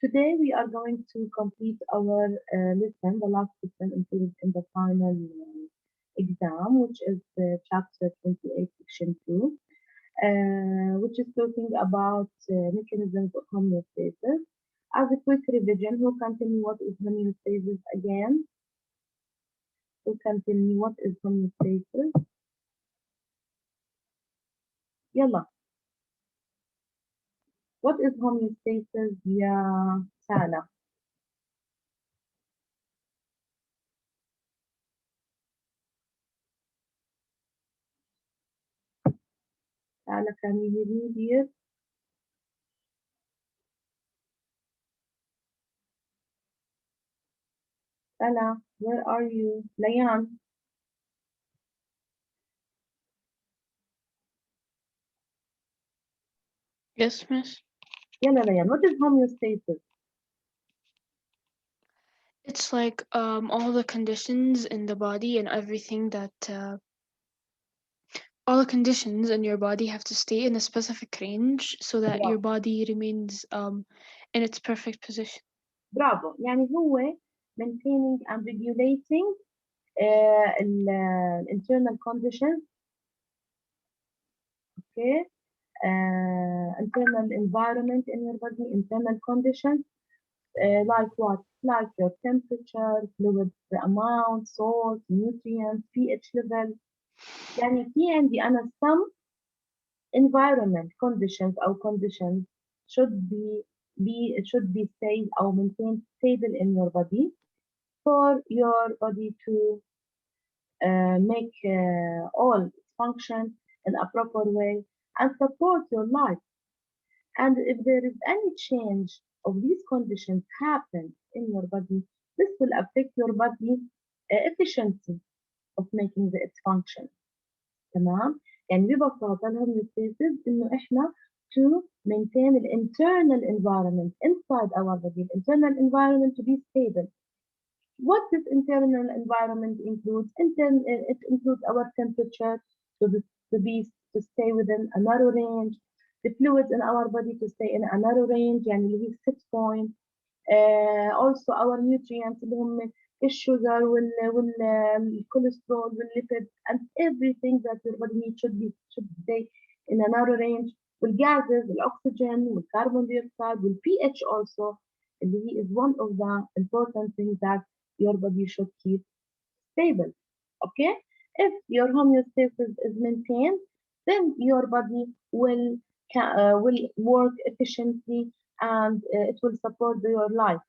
Today we are going to complete our lesson, the last lesson included in the final exam, which is chapter 28, section 2, which is talking about mechanisms of homeostasis. As a quick revision, who can tell me what is homeostasis again? Who can tell me what is homeostasis? Yalla, what is homeostasis, ya Sala? Sala, can you hear me, dear? Sala, where are you? Layan, Yes, miss. yalla Layan, what is homeostasis? It's like all the conditions in the body and everything that all the conditions in your body have to stay in a specific range so that your Bravo. body remains in its perfect position. برافو يعني هو maintaining and regulating internal conditions okay internal environment in your body internal conditions like what like your temperature fluid amount salt nutrients pH level يعني في عندي أنا some environment conditions أو conditions should be stayed or maintained stable in your body for your body to make all its function in a proper way and support your life. And if there is any change of these conditions happen in your body, this will affect your body efficiency of making its function. تمام؟ يعني ببساطة الهوميوستاسيس إنه إحنا to maintain the internal environment inside our body, the internal environment to be stable. What this internal environment includes? It includes our temperature to, the, to be to stay within a narrow range, the fluids in our body to stay in a narrow range, يعني اللي هي set point. Also our nutrients اللي هم الشوجر والكوليسترول والليبيد and everything that your body needs should stay in a narrow range. والgases, الأكسجين والcarbon dioxide والpH also اللي هي is one of the important things that your body should keep stable. Okay? If your homeostasis is maintained, then your body will work efficiently and it will support your life.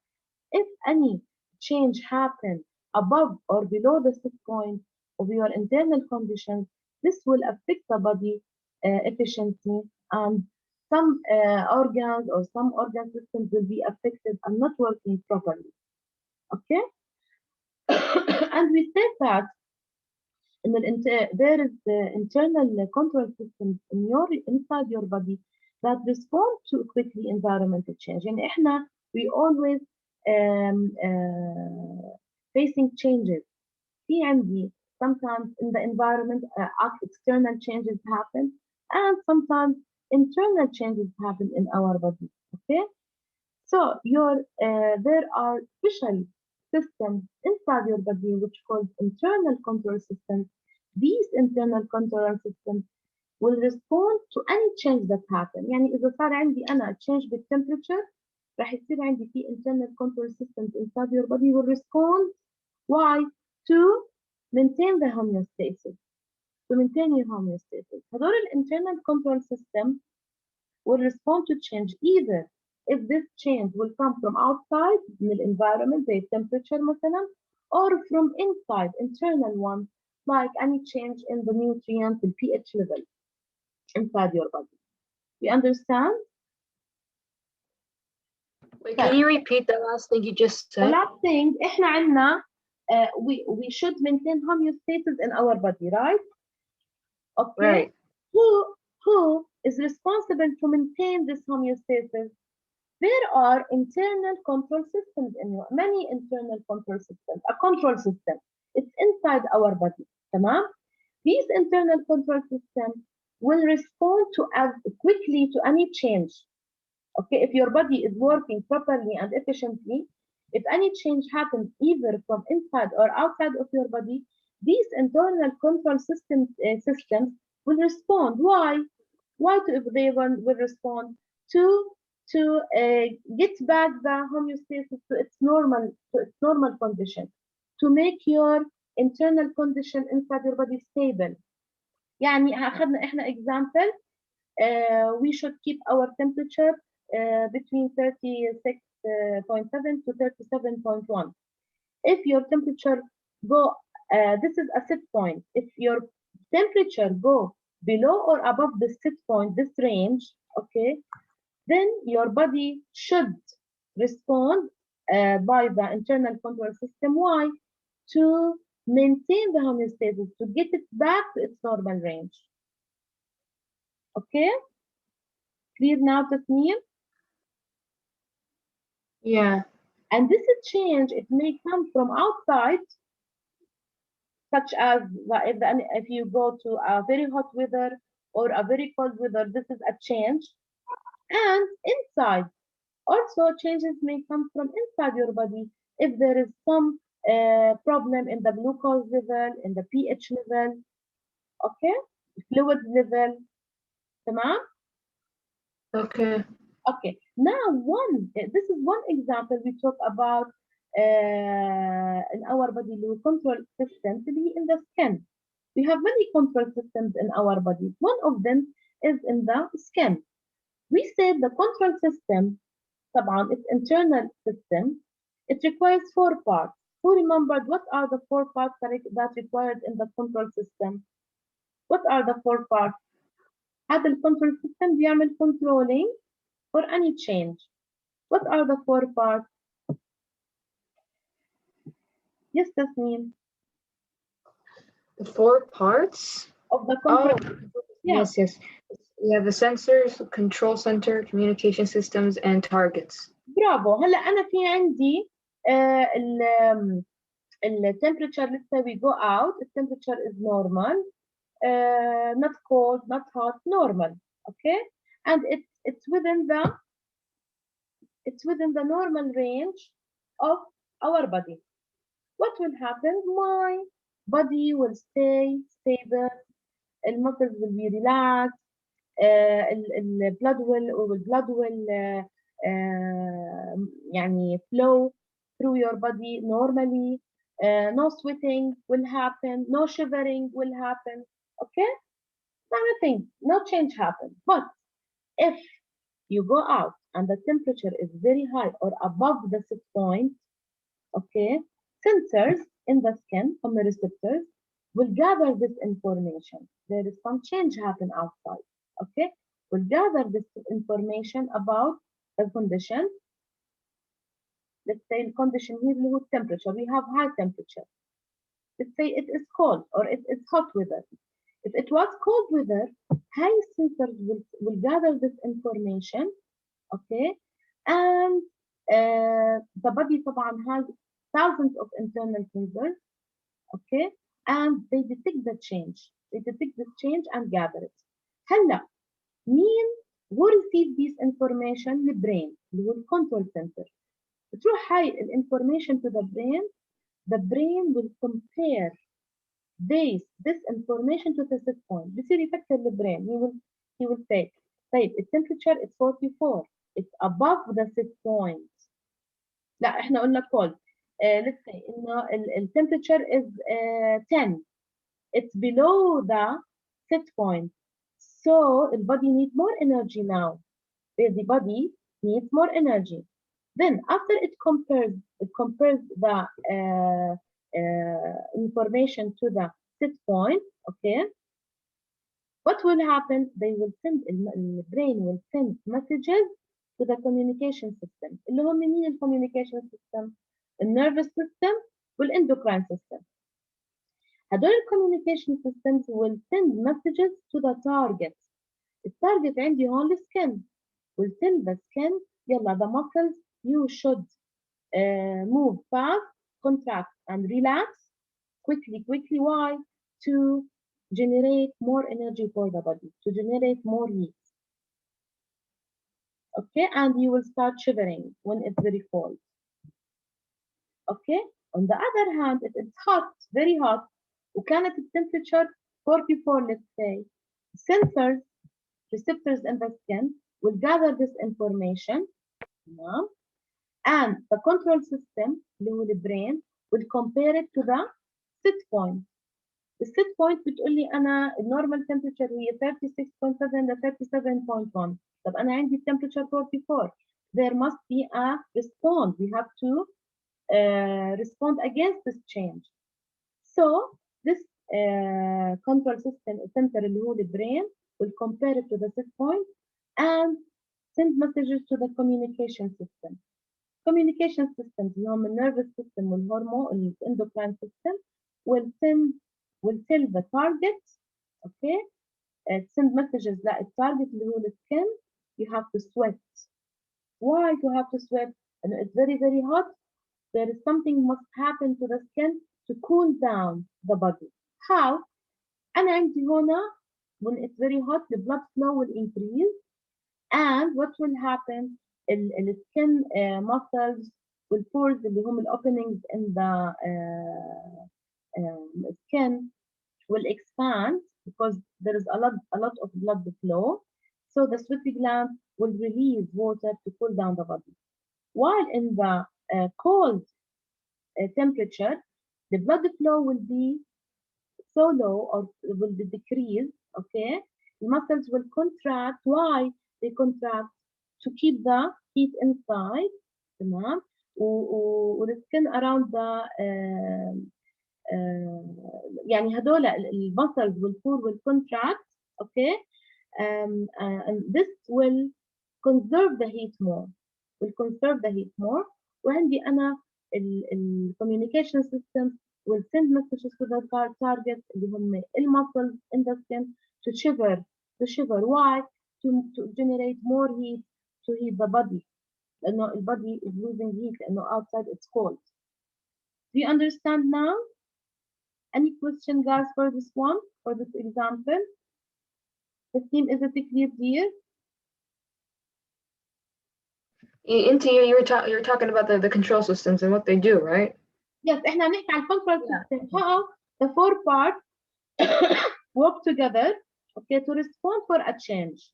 If any change happens above or below the set point of your internal conditions, this will affect the body efficiency and some organs or some organ systems will be affected and not working properly. Okay? And we said that there is the internal control systems inside your body that respond to quickly environmental change. And إحنا we always facing changes. في عندي sometimes in the environment external changes happen and sometimes internal changes happen in our body. Okay, so there are special systems inside your body which called internal control systems. These internal control systems will respond to any change that happen. يعني إذا صار عندي أنا change بالtemperature راح يصير عندي في internal control systems inside your body will respond. Why? To maintain the homeostasis. To maintain your homeostasis. هذول internal control system will respond to change either if this change will come from outside من الانvironment زي temperature مثلا or from inside internal one like any change in the nutrient the pH level inside your body. You understand? Wait, طيب. can you repeat the last thing you just The said? last thing احنا عندنا we should maintain homeostasis in our body, right? Okay. Right. Who is responsible to maintain this homeostasis? There are internal control systems in you, many internal control systems. A control system, it's inside our body. تمام? These internal control systems will respond to quickly to any change. Okay, if your body is working properly and efficiently, if any change happens either from inside or outside of your body, these internal control systems will respond. Why? Why they will respond to get back the homeostasis to its normal condition, to make your internal condition inside your body stable. يعني أخذنا إحنا example, we should keep our temperature between 36.7 to 37.1. If your temperature go, this is a set point. If your temperature go below or above the set point, this range, okay, then your body should respond by the internal control system. Why? To maintain the homeostasis, to get it back to its normal range. Okay? Clear now, Tasneem? Yeah. And this change, it may come from outside, such as if you go to a very hot weather or a very cold weather, this is a change. And inside, also changes may come from inside your body. If there is some problem in the glucose level, in the pH level, okay, fluid level, تمام? Okay. Okay, now this is one example we talk about in our body, the control system to be in the skin. We have many control systems in our body. One of them is in the skin. We said the control system, طبعا, its internal system, it requires 4 parts. Who remembered what are the 4 parts that required in the control system? What are the 4 parts? هذا الcontrol system بيعمل controlling for any change. What are the 4 parts? Yes, Tasneem. The 4 parts Of the control. Yeah. Yes, yes. We have the sensors, control center, communication systems, and targets. برافو. هلا أنا في عندي ال temperature, let's say we go out, the temperature is normal, not cold, not hot, normal, okay? And it's within the normal range of our body. What will happen? My body will stay stable, the muscles will be relaxed, the blood will يعني flow through your body normally. No sweating will happen, no shivering will happen, okay? Nothing, no change happens. But if you go out and the temperature is very high or above the set point, okay, sensors in the skin, receptors, will gather this information. There is some change happen outside, okay? Will gather this information about the condition. Let's say the condition here is temperature. We have high temperature. Let's say it is cold or it is hot weather. If it was cold weather, high sensors will gather this information, okay? And the body طبعا has thousands of internal sensors, okay? And they detect the change. They detect this change and gather it. هلا مين who receive this information? The brain, the control center. تروح هاي information to the brain will compare this information to the set point. بصير يفكر البرين. He will say, طيب temperature is 44. It's above the set point. لا احنا قلنا cold. Let's say إنه temperature is 10. It's below the set point. So the body needs more energy now. The body needs more energy. Then after it compares the information to the set point, okay? What will happen? The brain will send messages to the communication system. اللي هم مين ال communication system? The nervous system والendocrine system. هدول communication systems will send messages to the target. التارجت عندي هون السكن. Will tell the skin, يلا the muscles, you should move fast, contract and relax quickly. Why? To generate more energy for the body, to generate more heat. okay, and you will start shivering when it's very cold. Okay, on the other hand, if it's hot, very hot, وكانت temperature 44, let's say, sensors, receptors in the skin will gather this information, تمام؟ and the control system اللي هو البرين will compare it to the set point. الست point بتقول لي انا النورمال temperature هي 36.7 ل 37.1. طب انا عندي temperature 44. There must be a response. We have to respond against this change. So this control system center اللي هو البرين will compare it to the set point and send messages to the communication system. Communication systems اللي هم nervous system والهرمون endocrine system will tell the target, okay, send messages that the target اللي هو skin, you have to sweat. Why you have to sweat? And it's very, very hot. There is something must happen to the skin to cool down the body. How? أنا عندي هنا when it's very hot, the blood flow will increase, and what will happen? The skin muscles will pores اللي هم openings in the skin will expand because there is a lot of blood flow. So the sweaty gland will release water to cool down the body. While in the cold temperature, the blood flow will be so low or will be decreased, okay? The muscles will contract. Why? They contract to keep the heat inside, تمام؟ the skin around the يعني هدول muscles will contract, okay? And this will conserve the heat more. وعندي أنا communication system will send messages to the target اللي هم muscles in the skin to shiver. Why? To generate more heat to heat the body. لأنه body is losing heat لأنه outside it's cold. Do you understand now? Any question, guys, for this one, for this example? The team, is it clear, dear? Into you're talking about the control systems and what they do, right? Yes, احنا بنحكي عن control system. How the four parts work together, okay, to respond for a change.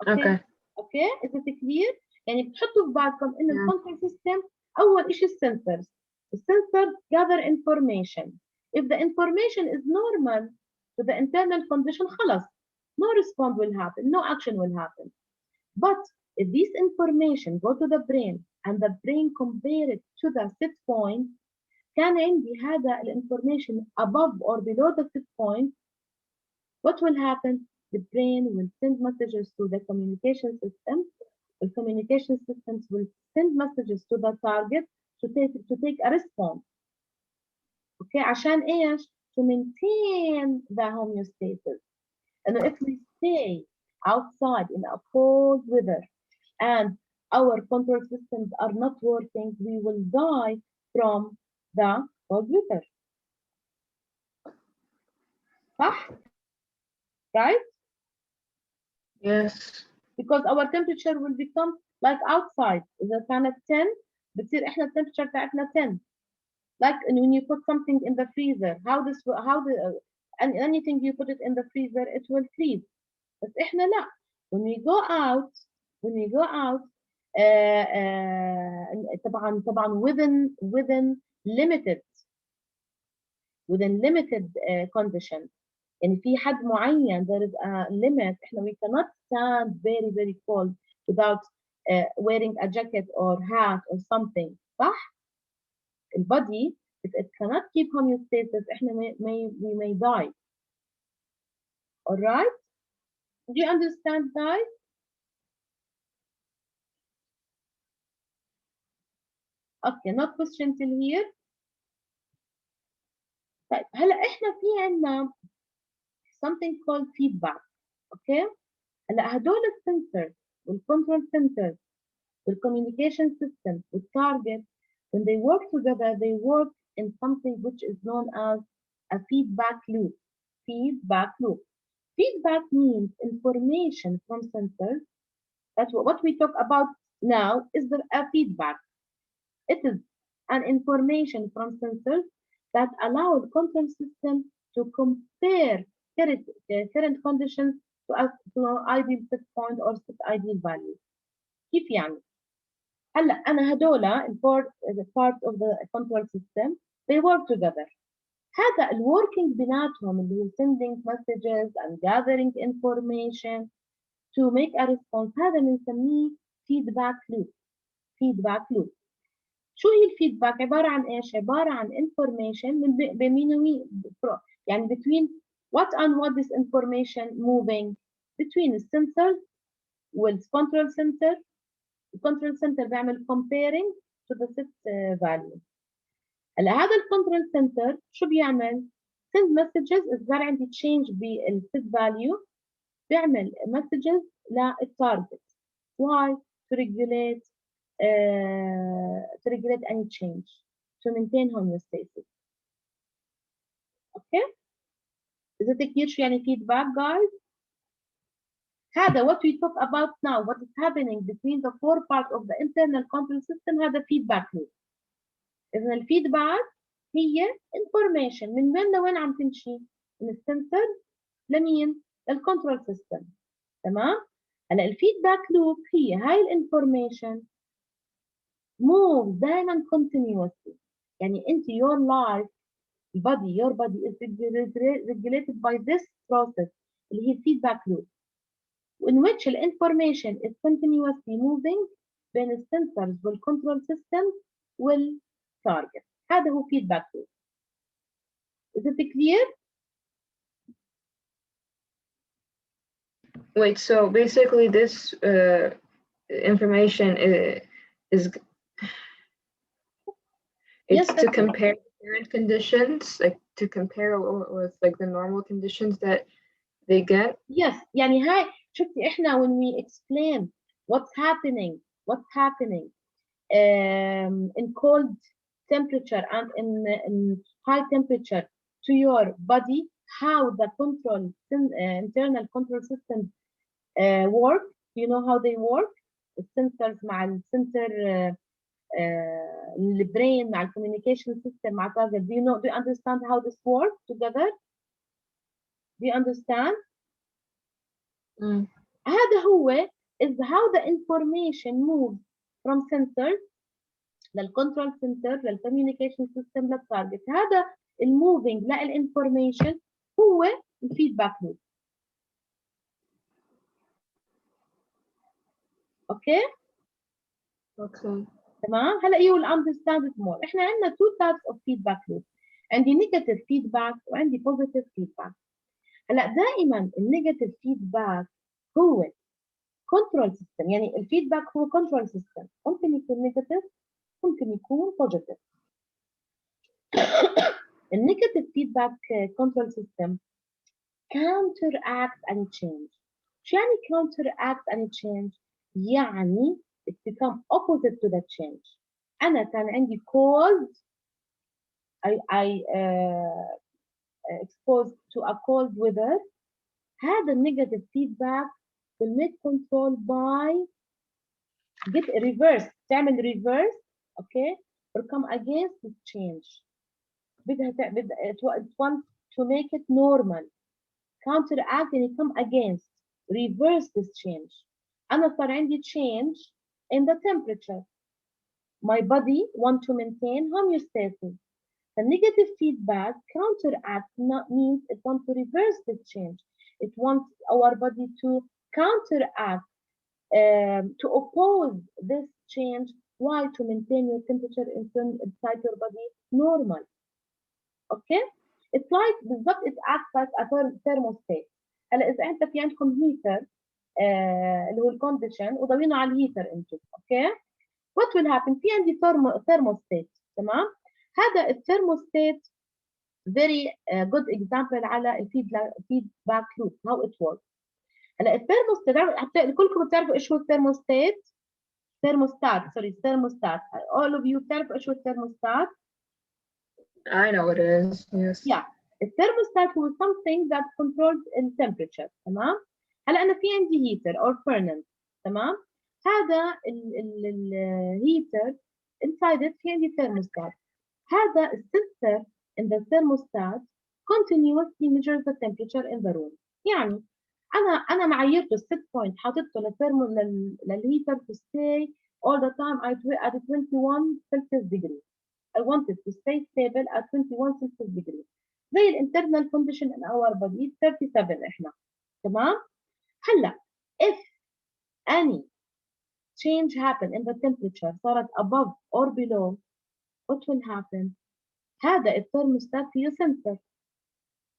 Okay. Okay, is it clear? يعني بتحطوا في بالكم إنه الكنترول سيستم أول شيء السنسرز. السنسرز gather information. If the information is normal to the internal condition, خلاص, no response will happen, no action will happen. But if this information go to the brain and the brain compare it to the set point, كان عندي هذا information above or below the set point, what will happen? The brain will send messages to the communication system. The communication systems will send messages to the target to take a response. Okay, عشان ايش? To maintain the homeostasis. And if we stay outside in a cold weather and our control systems are not working, we will die from the cold weather. صح? Right? Yes. Because our temperature will become like outside. إذا كانت 10 بتصير إحنا temperature بتاعتنا 10. Like when you put something in the freezer, and anything you put it in the freezer, it will freeze. بس إحنا لا. When we go out, طبعا within limited conditions. يعني في حد معين, there is a limit. إحنا we cannot stand very, very cold without wearing a jacket or hat or something. صح? البody, if it cannot keep homeostasis, إحنا we may die. All right? Do you understand, guys? Okay, no question till here. طيب هلا إحنا في عنا something called feedback. Okay? هلا هدول السنسرز والكنترول سنسرز والcommunication system والtarget, when they work together, they work in something which is known as a feedback loop. Feedback means information from sensors. That's what we talk about now is a feedback. It is an information from sensors that allow the control system to compare current conditions to ideal set point or set ideal value. كيف يعني؟ هلا أنا هدول part of the control system they work together. هذا الworking بيناتهم اللي هو sending messages and gathering information to make a response هذا بنسميه feedback loop. feedback loop. شو هي الفيدباك؟ عبارة عن ايش؟ عبارة عن information من بين يعني between what and what is information moving between the sensors والcontrol center. الcontrol center بيعمل comparing to the set value. هلا هذا الكنترول سنتر شو بيعمل؟ send messages إذا صار عندي change بالset value بيعمل messages للتارجت. Why? To regulate any change, to maintain homeostasis. Okay? إذا كتير شو يعني feedback guys؟ هذا what we talk about now, what is happening between the four parts of the internal control system هذا feedback loop. إذا الفيدباك هي information من وين لوين عم تمشي؟ من السنسر لمين؟ للكنترول سيستم. تمام؟ هلا الفيدباك لوب هي هاي الانفورميشن move دائما continuously. يعني انت your life your body is regulated by this process اللي هي feedback loop in which the information is continuously moving بين السنسرز والكنترول سيستم والتارجت. هذا هو feedback loop. Is it clear? Wait, so basically this information is Yes, to compare current conditions, like to compare with like the normal conditions that they get. Yes, يعني هاي شفتي احنا when we explain what's happening in cold temperature and in high temperature to your body, how the internal control systems work. You know how they work? السنسرز مع السنسر البرين مع الكوميونيكيشن سيستم مع target. Do you understand how this works together? Do you understand? هذا هو is how the information moves from sensors للcontrol center للcommunication system للtarget. هذا الموفينج للinformation هو الفيدباك لوب. اوكي؟ Okay. تمام؟ هلا you will understand it more. احنا عندنا two types of feedback loop. عندي negative feedback وعندي positive feedback. هلا دائما النيجاتيف فيدباك هو كنترول سيستم. يعني الفيدباك هو كنترول سيستم ممكن يكون نيجاتيف ممكن يكون بوزيتيف. النيجاتيف فيدباك كنترول سيستم counteract any change. شو يعني counteract any change؟ يعني it become opposite to the change. أنا كان عندي cold I exposed to a cold weather. هذا النيجاتيف فيدباك will make control by get reverse تعمل reverse okay or come against this change. it wants to make it normal. counteract and come against reverse this change. أنا صار عندي change in the temperature. My body want to maintain homeostasis. The negative feedback counteract means it wants to reverse this change. It wants our body to counteract, to oppose this change. Why? To maintain your temperature inside your body normal. Okay? It's like بالضبط it acts like a thermostat. هلا إذا أنت في عندكم هيتر اللي هو الكونديشن وضوينه على الهيتر أنتم. Okay? What will happen؟ في عندي thermostat. تمام؟ هذا الثيرموستات very good example على الفيدباك لوب how it works. هلا الثيرموستات كلكم بتعرفوا ايش هو الثيرموستات؟ ثيرموستات all of you بتعرفوا ايش هو الثيرموستات؟ I know what it is. Yes. Yeah. الثيرموستات هو something that controls the temperature. تمام. هلا انا في عندي heater or furnace. تمام. هذا الهيتر inside it في عندي thermostat. هذا السنسر in the thermostat continuously measures the temperature in the room. يعني انا معيرته الست بوينت حاطته للهيتر to stay all the time at 21 Celsius degree. I want it to stay stable at 21 Celsius degree. زي الانترنال condition in our body 37 احنا. تمام. هلا if any change happen in the temperature صارت above or below, what will happen? هذا الثيرموستات فيه sensor.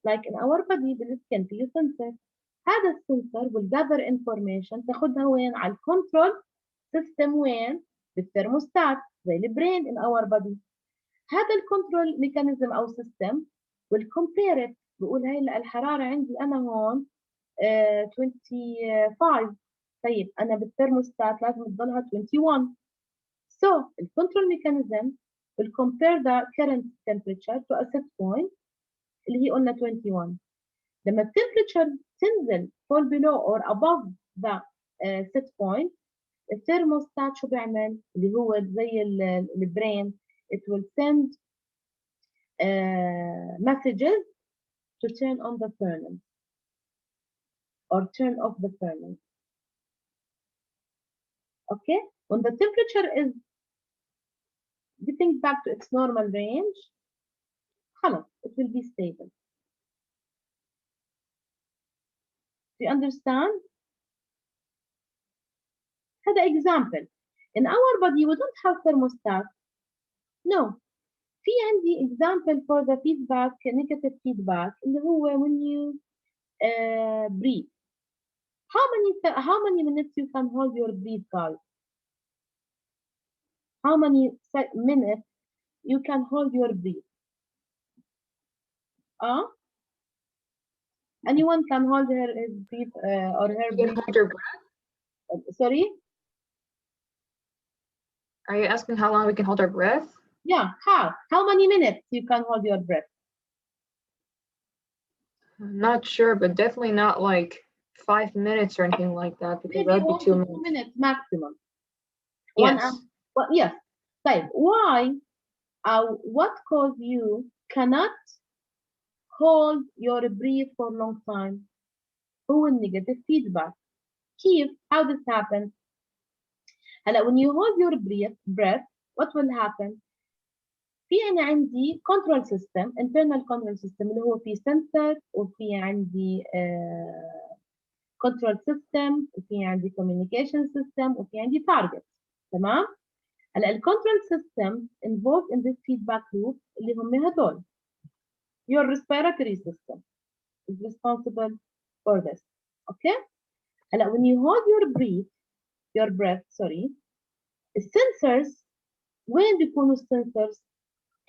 like in our body بالسكن فيه sensor. هذا السنسر will gather information تاخدها وين؟ على الكنترول سيستم وين؟ بالثيرموستات زي البرين in our body. هذا الكنترول ميكانيزم او سيستم will compare it. بقول هي الحراره عندي انا هون 25. طيب انا بالثيرموستات لازم تضلها 21. So the control mechanism will compare the current temperature to a set point اللي هي قلنا 21. لما التمبريتشر تنزل fall below or above the set point, الثيرموستات شو بيعمل؟ اللي هو زي البرين it will send messages to turn on the furnace or turn off the furnace. Okay? When the temperature is getting back to its normal range, خلاص, it will be stable. Do you understand? هذا example. In our body, we don't have thermostat. No. في عندي example for the feedback, negative feedback, اللي هو when you breathe. How many minutes you can hold your breath, guys? How many minutes you can hold your breath? Anyone can hold his breath or her You can breath? hold your breath? Sorry? Are you asking how long we can hold our breath? Yeah, how many minutes you can hold your breath? I'm not sure, but definitely not like 5 minutes or anything like that, because Maybe that'd be 1 too to 2 much. minutes maximum. Yes. Well, yes. طيب, why? What caused you cannot hold your breath for a long time? هو negative feedback. كيف? How this happens? هلا when you hold your breath, what will happen? في أنا عندي control system, internal control system اللي هو في sensor وفي عندي control system وفي عندي communication system وفي عندي target. تمام؟ هلا ال control system involved in this feedback loop اللي هم هدول. Your respiratory system is responsible for this. Okay? هلا when you hold your breath, السنسرز وين بيكونوا السنسرز؟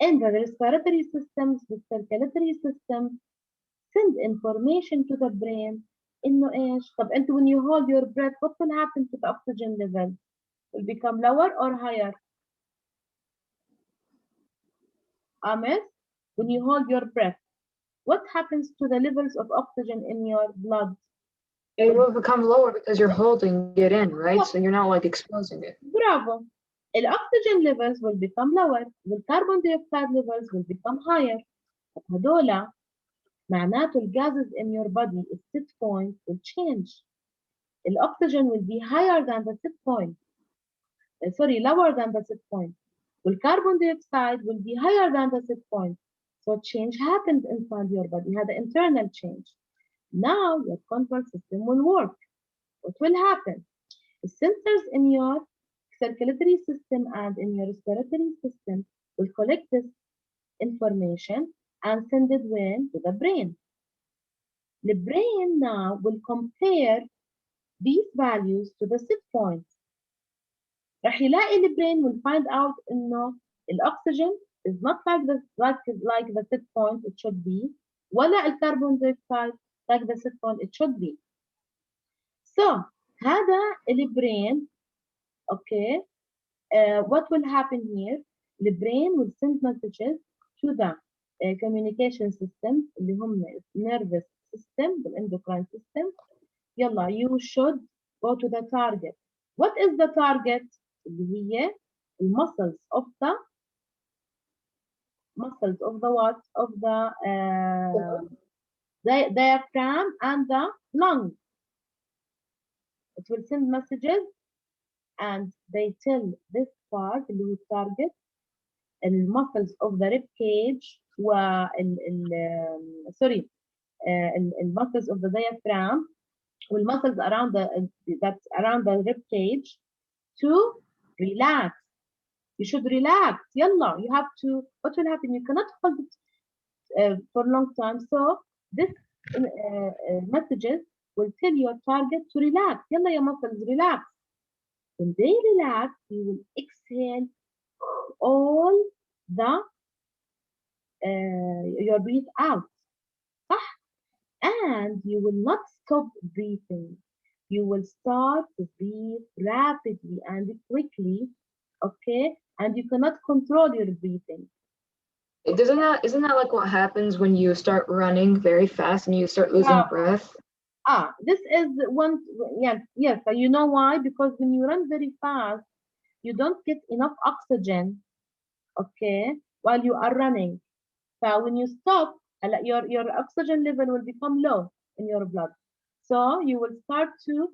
in the respiratory systems, the circulatory system send information to the brain إنه إيش؟ طب أنت when you hold your breath, what will happen to the oxygen level? Will become lower or higher? Ahmed, when you hold your breath, what happens to the levels of oxygen in your blood? It will become lower because you're holding it in, right? So you're not like exposing it. Bravo. The oxygen levels will become lower. The carbon dioxide levels will become higher. هدول معناته the gases in your body at set point will change. The oxygen will be higher than the set point. Lower than the set point. The carbon dioxide will be higher than the set point. So change happens inside your body. هذا internal change. Now your control system will work. What will happen? The sensors in your circulatory system and in your respiratory system will collect this information and send it when? To the brain. The brain now will compare these values to the set points. رح يلاقي the brain will find out إنه الأكسجين is not like the set point it should be ولا الكربون dioxide like the set point it should be. So هذا البرين okay what will happen here? The brain will send messages to the communication system اللي هم nervous system والendocrine system. يلا you should go to the target. What is the target؟ اللي هي muscles of what? Of the diaphragm and the lung. It will send messages and they tell this part اللي هو target muscles of the rib cage muscles of the diaphragm muscles around the rib cage to relax. You should relax. Yalla, you have to. What will happen? You cannot hold it for a long time. So this messages will tell your target to relax. Yalla, your muscles relax. When they relax, you will exhale all the your breathe out. And you will not stop breathing. You will start to breathe rapidly and quickly, okay? And you cannot control your breathing. Isn't that like what happens when you start running very fast and you start losing breath? This is one, yes. So you know why? Because when you run very fast, you don't get enough oxygen, okay, while you are running. So when you stop, your oxygen level will become low in your blood. So you will start to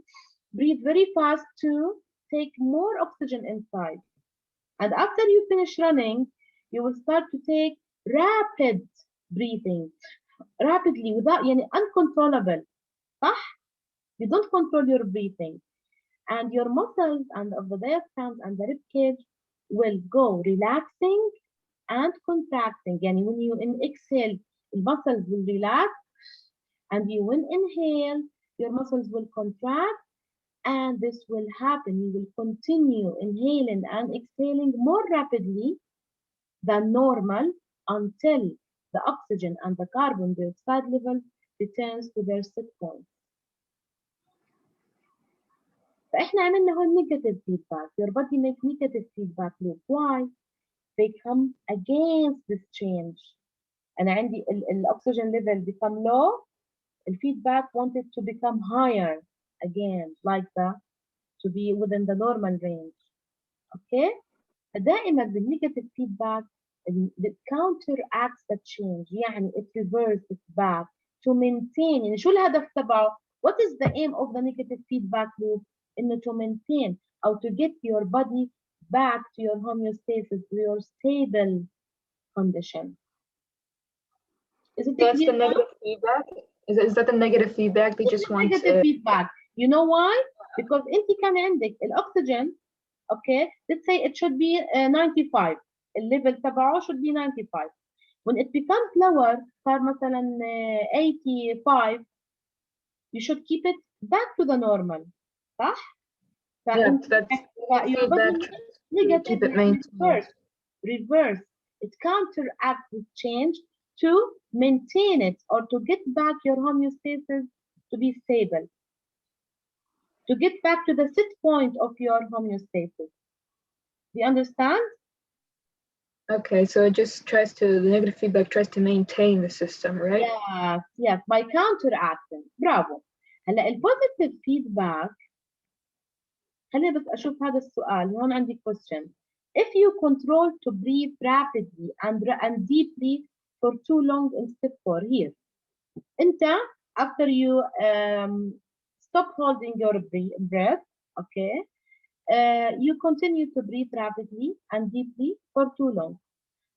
breathe very fast to take more oxygen inside. And after you finish running, you will start to take rapid breathing, rapidly without uncontrollable. You don't control your breathing. And your muscles and of the diaphragm and the rib cage will go relaxing and contracting. Yani when you exhale, the muscles will relax, and you will inhale, your muscles will contract, and this will happen. You will continue inhaling and exhaling more rapidly than normal until the oxygen and the carbon dioxide level returns to their set point. فإحنا عملنا هون negative feedback. Your body makes negative feedback loop. Why? They come against this change. أنا عندي الأكسجين level become low. The feedback wanted to become higher again, like that, to be within the normal range. Okay? دائما the negative feedback it counteracts the change. يعني it reverses back to maintain. يعني شو الهدف تبعه؟ What is the aim of the negative feedback loop? إنه to maintain or to get your body back to your homeostasis, to your stable condition. Is it That's the negative feedback? Is that the negative feedback? They just want negative feedback. You know why? Because أنت كان عندك الأكسجين, okay, let's say it should be 95. The level تبعه should be 95. When it becomes lower, صار مثلا 85, you should keep it back to the normal. صح؟ Yeah, that's feedback. Negative reverse. It counteracts this change to maintain it or to get back your homeostasis to be stable. To get back to the set point of your homeostasis. Do you understand? Okay, so it just tries to, the negative feedback tries to maintain the system, right? Yes, by counteracting. Bravo. هلا البوزيتيف feedback. خليني بس أشوف هذا السؤال. هون عندي question. If you control to breathe rapidly and deeply for too long in step 4 here. أنت after you stop holding your breath, okay, you continue to breathe rapidly and deeply for too long.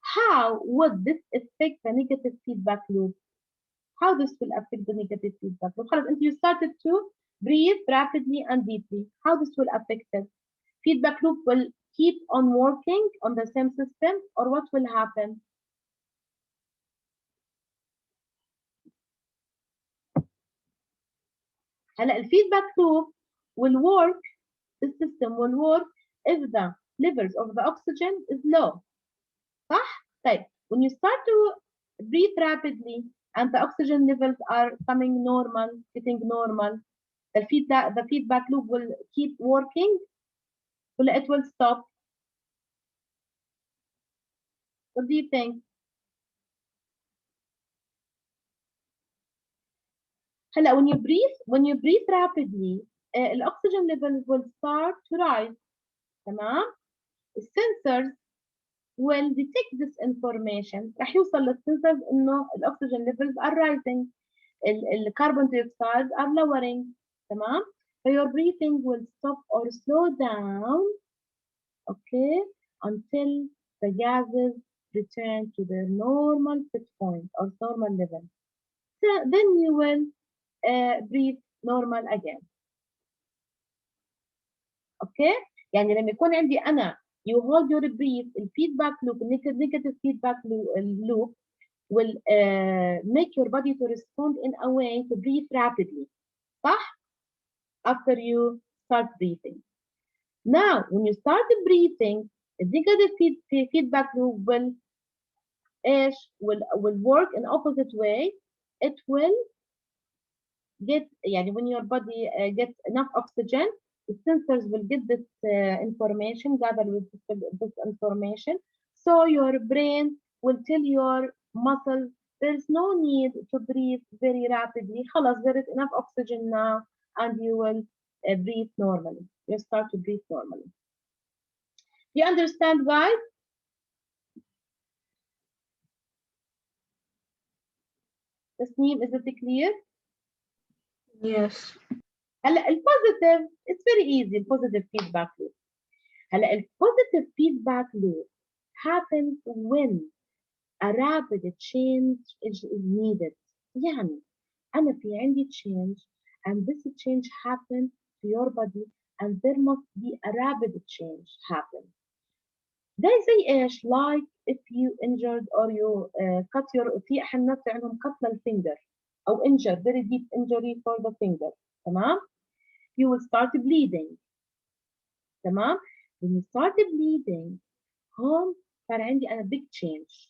How would this affect the negative feedback loop? How this will affect the negative feedback loop? If you started to breathe rapidly and deeply, how this will affect it? Feedback loop will keep on working on the same system, or what will happen? The feedback loop will work, the system will work if the levels of the oxygen is low. صح؟ طيب, when you start to breathe rapidly and the oxygen levels are coming normal, getting normal, the feedback loop will keep working, or it will stop. What do you think? هلا when you breathe rapidly الأكسجين level will start to rise. تمام؟ السنسرز will detect this information. رح يوصل للسنسرز إنه الأكسجين levels are rising. الكربون dioxide are lowering. تمام؟ So your breathing will stop or slow down, okay, until the gases return to their normal set point or normal level. So then you will breathe normal again. Okay? يعني لما يكون عندي أنا you hold your breath, the feedback loop, negative feedback loop will make your body to respond in a way to breathe rapidly. صح? After you start breathing. Now, when you start breathing, the negative feedback loop will work in opposite way. It will get, يعني when your body gets enough oxygen, the sensors will get this information, gather with this information. So your brain will tell your muscles there's no need to breathe very rapidly. خلاص, there is enough oxygen now, and you will breathe normally. You start to breathe normally. You understand, guys? Tasneem, is it clear? Yes. هلا البوزيتيف it's very easy. البوزيتيف feedback loop. هلا البوزيتيف feedback loop happens when a rapid change is needed. يعني أنا في عندي change and this change happens to your body and there must be a rapid change happen. ده زي ايش؟ like if you injured or you cut your في ناس عندهم cut للfinger أو injured very deep injury for the finger. تمام؟ you will start bleeding. تمام؟ when you start bleeding هون صار عندي أنا big change.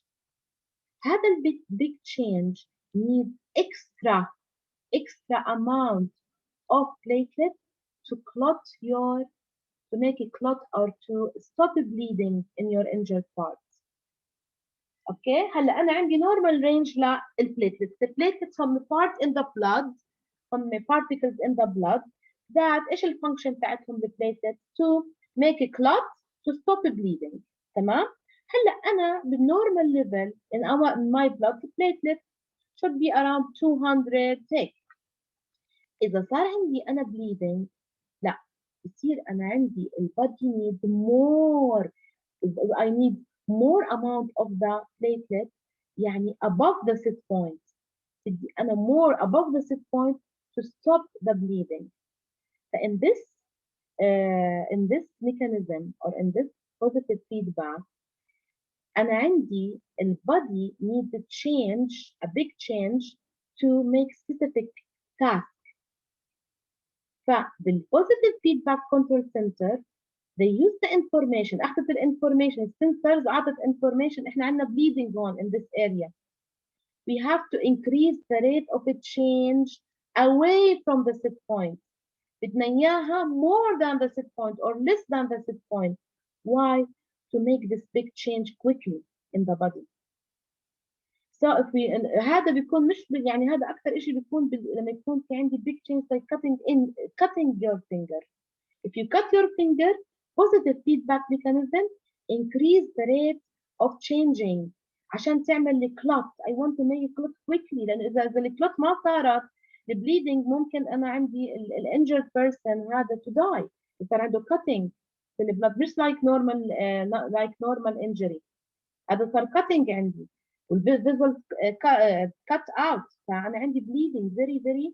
هذا big change need extra amount of platelets to clot to make a clot or to stop bleeding in your injured parts. اوكي هلا انا عندي normal range للبليتلتس. البليتلتس هم part in the blood, هم particles in the blood that ايش الفانكشن تاعتهم البليتلتس to make a clot to stop bleeding. تمام. هلا انا بالnormal level in my blood the platelets should be around 200 هيك. اذا صار عندي انا bleeding لا بصير انا عندي body need more, I need more amount of the platelets يعني above the set point. بدي أنا more above the set point to stop the bleeding. So in this mechanism or in this positive feedback أنا عندي body need to change a big change to make specific task. فبالpositive feedback control center they use the information. أخذت information sensors أعطت information إحنا عندنا bleeding on in this area. We have to increase the rate of a change away from the set point. بدنا إياها more than the set point or less than the set point. Why? To make this big change quickly in the body. So if we هذا بيكون مش يعني هذا أكثر شيء بيكون لما يكون في عندي big change like cutting your finger. If you cut your finger, positive feedback mechanism increase the rate of changing عشان تعمل لي clot. I want to make it clot quickly لأن إذا الclot ما صارت the bleeding ممكن أنا عندي injured person هذا to die. صار عنده cutting في البلد مش like normal injury. هذا صار cutting عندي والvisual cut out فأنا عندي bleeding very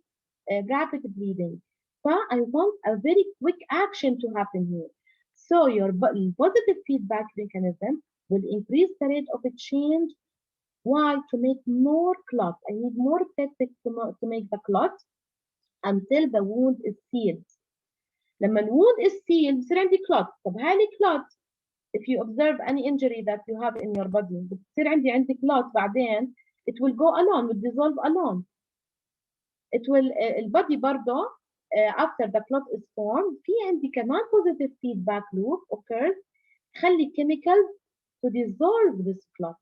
rapid bleeding. I want a very quick action to happen here. So your positive feedback mechanism will increase the rate of a change. Why? To make more clot. I need more platelets to make the clot until the wound is sealed. لما الwound is sealed بصير عندي clot. طب هاي clot if you observe any injury that you have in your body بتصير عندي clot بعدين it will go alone, will dissolve alone. It will البادي برضه after the clot is formed في عندي كمان positive feedback loop occurs تخلي chemicals to dissolve this clot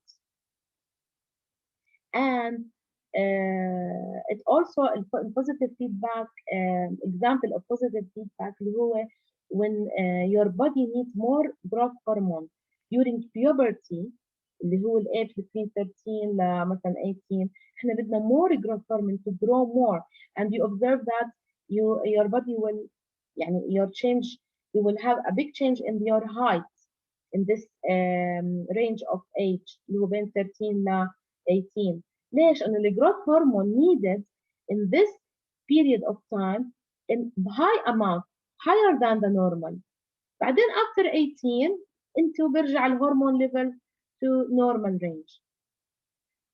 and it also positive feedback, example of positive feedback اللي هو when your body needs more growth hormone during puberty اللي هو age between 13 لمثلا 18. احنا بدنا more growth hormone to grow more, and you observe that your body will يعني your change, you will have a big change in your height in this range of age اللي هو بين 13 ل 18. ليش؟ إنه ال growth hormone needed in this period of time in high amount, higher than the normal. بعدين after 18 انتوا بيرجع الهرمون level to normal range.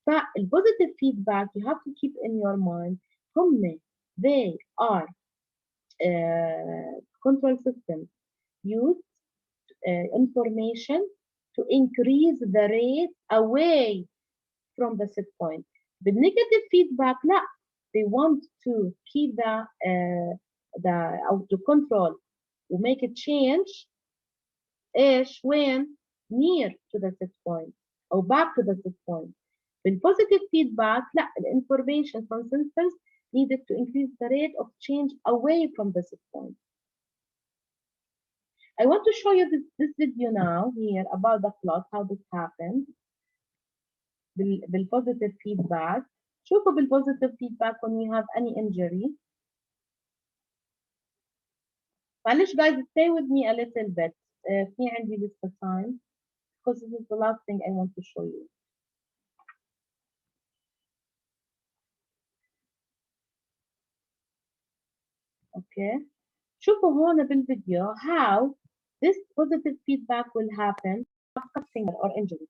فالpositive feedback you have to keep in your mind هم they are control systems used information to increase the rate away from the set point. The negative feedback لا, they want to keep the or to control to make it change ايش when near to the set point or back to the set point. The positive feedback لا, the information from sensors needed to increase the rate of change away from the set point. I want to show you this video now here about the clot, how this happens. بالpositive feedback. شوفوا بالpositive feedback when you have any injury. معلش guys, stay with me a little bit. في عندي لسه time because this is the last thing I want to show you. Okay. شوفوا هون بالفيديو how this positive feedback will happen after finger or injury.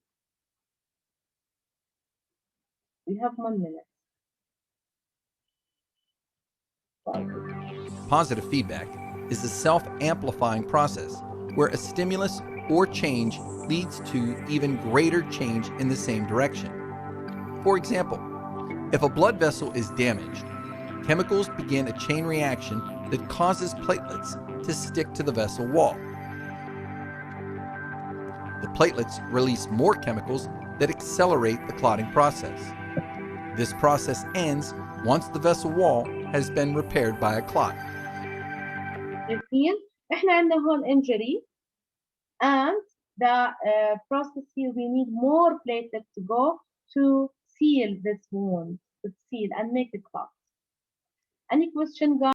We have 1 minute. Positive feedback is a self-amplifying process where a stimulus or change leads to even greater change in the same direction. For example, if a blood vessel is damaged, chemicals begin a chain reaction that causes platelets to stick to the vessel wall. The platelets release more chemicals that accelerate the clotting process. This process ends once the vessel wall has been repaired by a clot. شايفين؟ احنا عندنا هون injury and the process here we need more platelets to go to seal this wound, to seal and make it clot. Any question, guys?